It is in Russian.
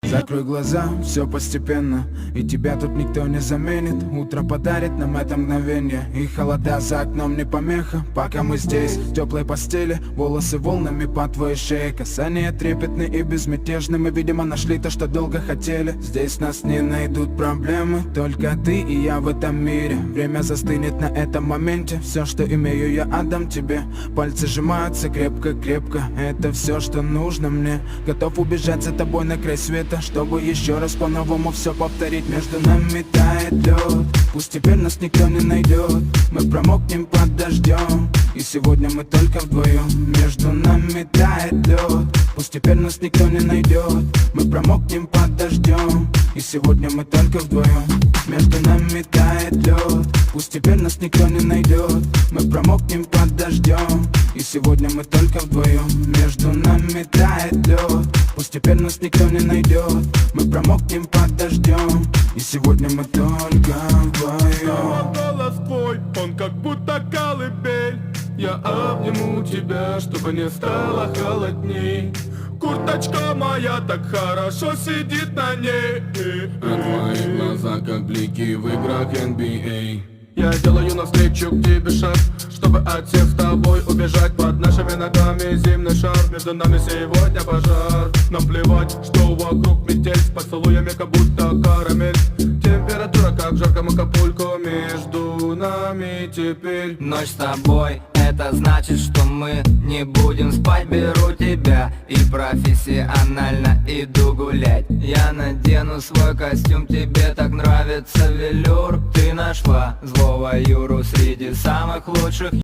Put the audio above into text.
Закрой глаза, все постепенно, и тебя тут никто не заменит. Утро подарит нам это мгновение, и холода за окном не помеха. Пока мы здесь, в теплой постели, волосы волнами по твоей шее. Касания трепетны и безмятежны, мы, видимо, нашли то, что долго хотели. Здесь нас не найдут проблемы, только ты и я в этом мире. Время застынет на этом моменте, все, что имею, я отдам тебе. Пальцы сжимаются крепко-крепко, это все, что нужно мне. Готов убежать за тобой на край света, чтобы еще раз по-новому все повторить. Между нами тает лед, пусть теперь нас никто не найдет. Мы промокнем под дождем, и сегодня мы только вдвоем. Между нами тает лед, пусть теперь нас никто не найдет. Мы промокнем под дождем, и сегодня мы только вдвоем. Между нами тает лед, пусть теперь нас никто не найдет. Мы промокнем под дождем, и сегодня мы только вдвоем. Между нами тает лед, пусть теперь нас никто не найдет. Мы промокнем под дождем, и сегодня мы только вдвоем. Голос твой, он как будто колыбель. Я обниму тебя, чтобы не стало холодней. Курточка моя так хорошо сидит на ней. А твои глаза как блики в играх NBA. Я делаю навстречу к тебе шаг, чтобы от всех с тобой убежать. Под нашими ногами зимний шар, между нами сегодня пожар. Нам плевать, что вокруг метель, с поцелуями как будто карамель. Температура как в жарком Акапулько, между нами теперь. Ночь с тобой, это значит, что мы не будем спать. Беру тебя и профессионально иду гулять. Я надену свой костюм, тебе так нравится велюр. Ты нашла злого Юру среди самых лучших